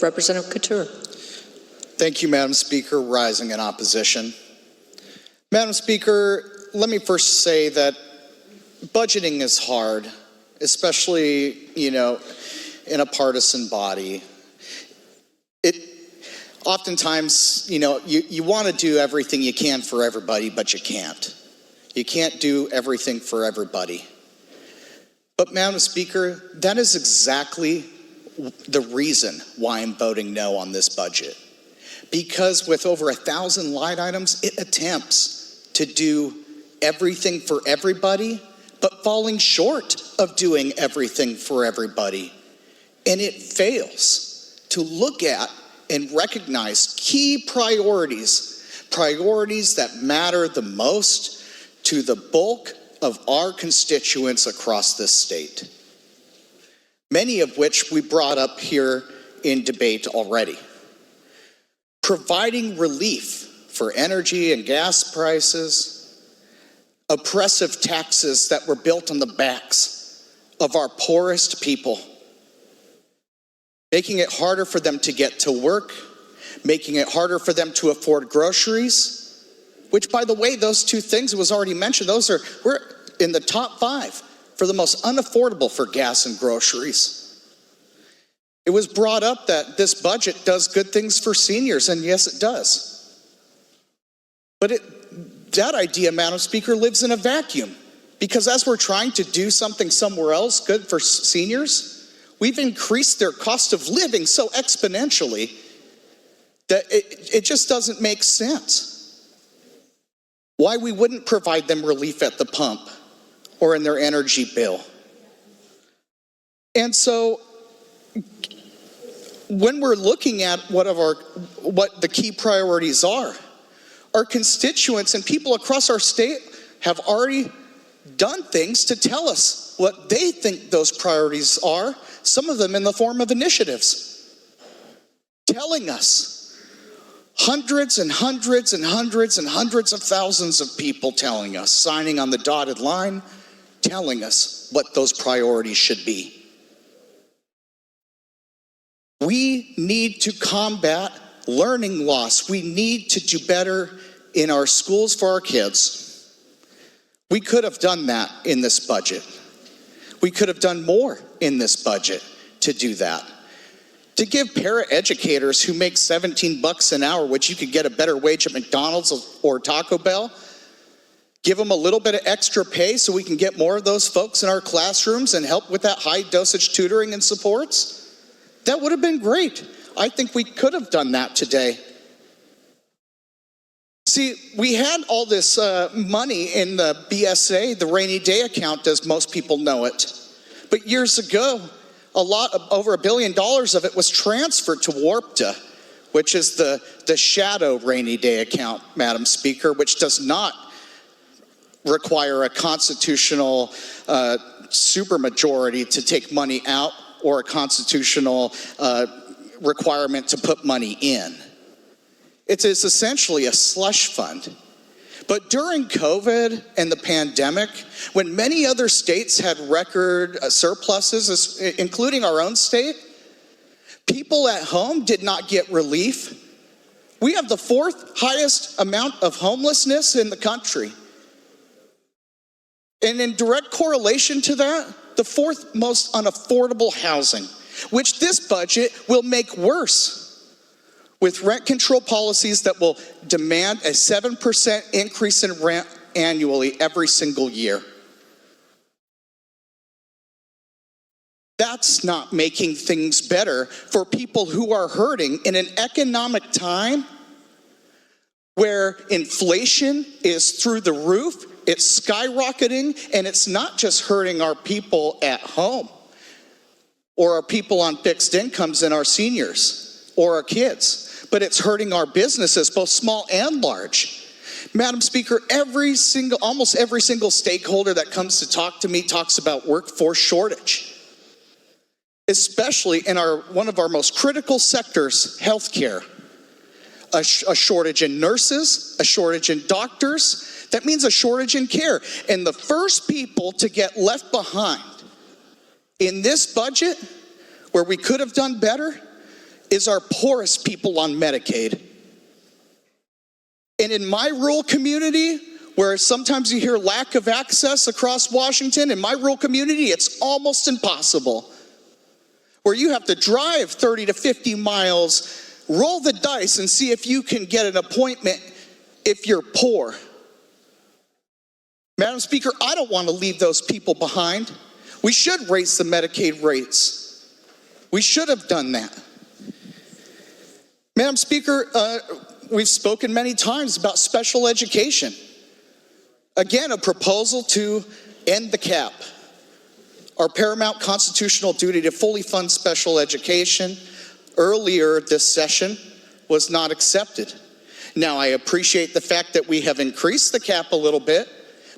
Representative Couture. Thank you, Madam Speaker. Rising in opposition. Madam Speaker, let me first say that budgeting is hard, especially, in a partisan body. Oftentimes, you want to do everything you can for everybody, but you can't. You can't do everything for everybody. But Madam Speaker, that is exactly the reason why I'm voting no on this budget. Because with over 1,000 line items, it attempts to do everything for everybody, but falling short of doing everything for everybody. And it fails to look at and recognize key priorities that matter the most to the bulk of our constituents across this state, many of which we brought up here in debate already. Providing relief for energy and gas prices, oppressive taxes that were built on the backs of our poorest people, making it harder for them to get to work, making it harder for them to afford groceries, which, by the way, those two things, it was already mentioned, we're in the top 5 for the most unaffordable for gas and groceries. It was brought up that this budget does good things for seniors, and yes, it does. But that idea, Madam Speaker, lives in a vacuum, because as we're trying to do something somewhere else good for seniors, we've increased their cost of living so exponentially that it just doesn't make sense why we wouldn't provide them relief at the pump or in their energy bill. And so when we're looking at what the key priorities are, our constituents and people across our state have already done things to tell us what they think those priorities are, some of them in the form of initiatives, telling us hundreds and hundreds and hundreds and hundreds of thousands of people telling us, signing on the dotted line, telling us what those priorities should be. We need to combat learning loss. We need to do better in our schools for our kids. We could have done that in this budget. We could have done more in this budget to do that. To give paraeducators who make $17 an hour, which you could get a better wage at McDonald's or Taco Bell, give them a little bit of extra pay so we can get more of those folks in our classrooms and help with that high dosage tutoring and supports. That would have been great. I think we could have done that today. See, we had all this money in the BSA, the rainy day account, as most people know it. But years ago, over $1 billion of it was transferred to WARPTA, which is the shadow rainy day account, Madam Speaker, which does not require a constitutional supermajority to take money out or a constitutional requirement to put money in. It's essentially a slush fund. But during COVID and the pandemic, when many other states had record surpluses, including our own state, people at home did not get relief. We have the 4th highest amount of homelessness in the country. And in direct correlation to that, the 4th most unaffordable housing, which this budget will make worse with rent control policies that will demand a 7% increase in rent annually every single year. That's not making things better for people who are hurting in an economic time where inflation is through the roof, it's skyrocketing, and it's not just hurting our people at home or our people on fixed incomes and our seniors or our kids, but it's hurting our businesses, both small and large. Madam Speaker, almost every single stakeholder that comes to talk to me talks about workforce shortage, especially in one of our most critical sectors, healthcare. A shortage in nurses, a shortage in doctors. That means a shortage in care. And the first people to get left behind in this budget, where we could have done better, is our poorest people on Medicaid. And in my rural community, where sometimes you hear lack of access across Washington, in my rural community, it's almost impossible. Where you have to drive 30 to 50 miles, roll the dice and see if you can get an appointment if you're poor. Madam Speaker, I don't want to leave those people behind. We should raise the Medicaid rates. We should have done that. Madam Speaker, we've spoken many times about special education. Again, a proposal to end the cap. Our paramount constitutional duty to fully fund special education earlier this session was not accepted. Now, I appreciate the fact that we have increased the cap a little bit,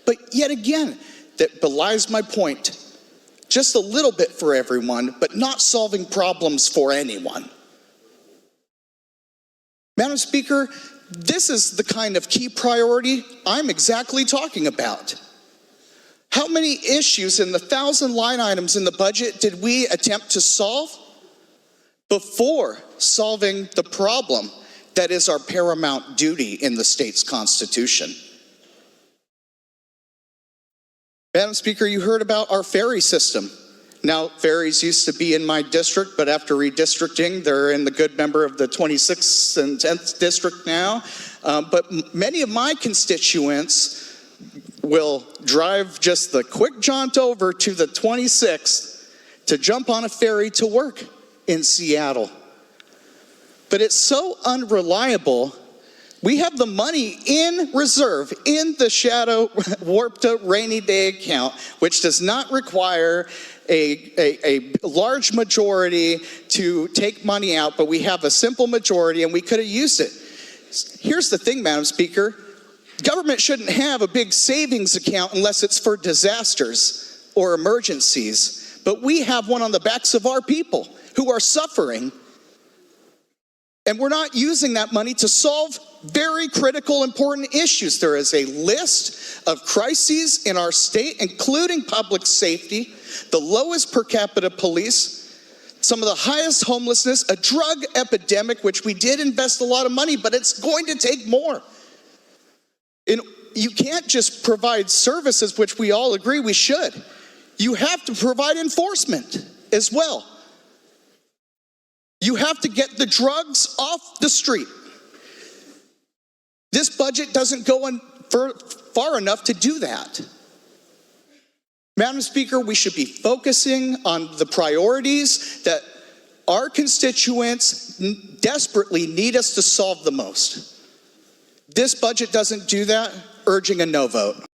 but yet again, that belies my point. Just a little bit for everyone, but not solving problems for anyone. Madam Speaker, this is the kind of key priority I'm exactly talking about. How many issues in the 1,000 line items in the budget did we attempt to solve before solving the problem that is our paramount duty in the state's constitution? Madam Speaker, you heard about our ferry system. Now, ferries used to be in my district, but after redistricting, they're in the good member of the 26th and 10th district now. But many of my constituents will drive just the quick jaunt over to the 26th to jump on a ferry to work in Seattle. But it's so unreliable. We have the money in reserve in the shadow warped rainy day account, which does not require a large majority to take money out, but we have a simple majority and we could have used it. Here's the thing, Madam Speaker. Government shouldn't have a big savings account unless it's for disasters or emergencies. But we have one on the backs of our people who are suffering. And we're not using that money to solve very critical, important issues. There is a list of crises in our state, including public safety, the lowest per capita police, some of the highest homelessness, a drug epidemic, which we did invest a lot of money, but it's going to take more. And you can't just provide services, which we all agree we should. You have to provide enforcement as well. You have to get the drugs off the street. This budget doesn't go far enough to do that. Madam Speaker, we should be focusing on the priorities that our constituents desperately need us to solve the most. This budget doesn't do that, urging a no vote.